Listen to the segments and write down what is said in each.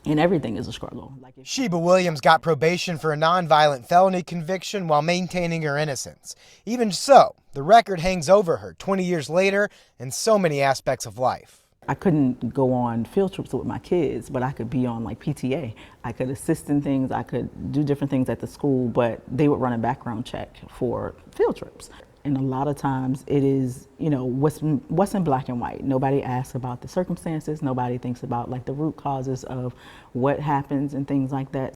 And everything is a struggle. Sheba Williams got probation for a nonviolent felony conviction while maintaining her innocence. Even so, the record hangs over her 20 years later in so many aspects of life. I couldn't go on field trips with my kids, but I could be on like PTA. I could assist in things, I could do different things at the school, but they would run a background check for field trips. And a lot of times it is, you know, what's in black and white. Nobody asks about the circumstances. Nobody thinks about like the root causes of what happens and things like that.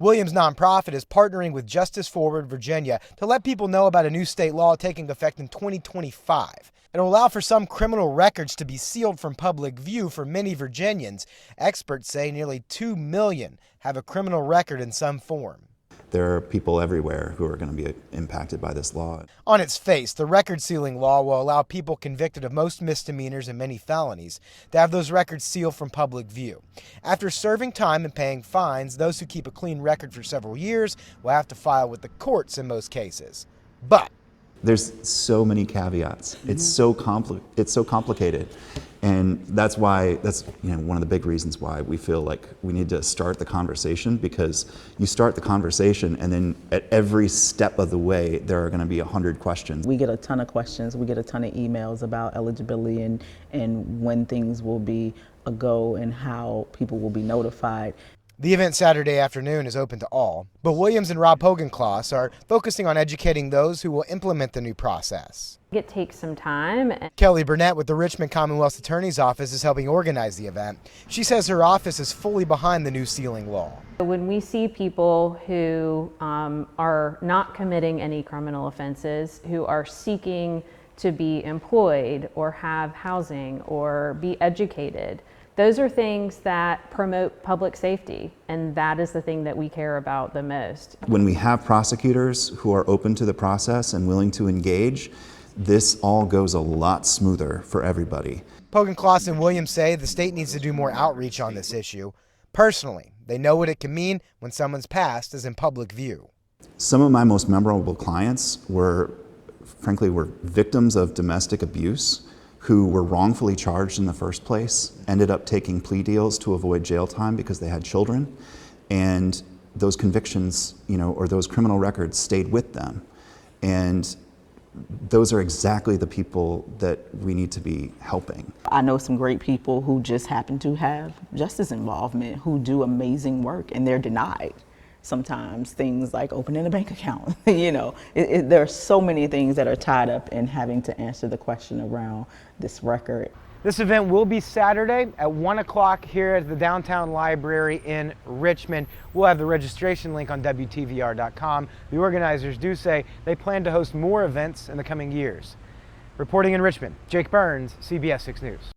Williams' nonprofit is partnering with Justice Forward Virginia to let people know about a new state law taking effect in 2025. It'll allow for some criminal records to be sealed from public view for many Virginians. Experts say nearly 2 million have a criminal record in some form. There are people everywhere who are going to be impacted by this law. On its face, the record sealing law will allow people convicted of most misdemeanors and many felonies to have those records sealed from public view. After serving time and paying fines, those who keep a clean record for several years will have to file with the courts in most cases. But there's so many caveats. It's so complicated. And that's why, one of the big reasons why we feel like we need to start the conversation, because you start the conversation and then at every step of the way, there are going to be 100 questions. We get a ton of questions. We get a ton of emails about eligibility and when things will be a go and how people will be notified. The event Saturday afternoon is open to all, but Williams and Rob Hogenkloss are focusing on educating those who will implement the new process. It takes some time. Kelly Burnett with the Richmond Commonwealth Attorney's Office is helping organize the event. She says her office is fully behind the new sealing law. When we see people who are not committing any criminal offenses, who are seeking to be employed or have housing or be educated, those are things that promote public safety, and that is the thing that we care about the most. When we have prosecutors who are open to the process and willing to engage, this all goes a lot smoother for everybody. Hogenkloss and Williams say the state needs to do more outreach on this issue. Personally, they know what it can mean when someone's past is in public view. Some of my most memorable clients were victims of domestic abuse who were wrongfully charged in the first place, ended up taking plea deals to avoid jail time because they had children, and those convictions, or those criminal records stayed with them. And those are exactly the people that we need to be helping. I know some great people who just happen to have justice involvement, who do amazing work, and they're denied. Sometimes things like opening a bank account, there are so many things that are tied up in having to answer the question around this record. This event will be Saturday at 1 o'clock here at the Downtown Library in Richmond. We'll have the registration link on WTVR.com. The organizers do say they plan to host more events in the coming years. Reporting in Richmond, Jake Burns, CBS 6 News.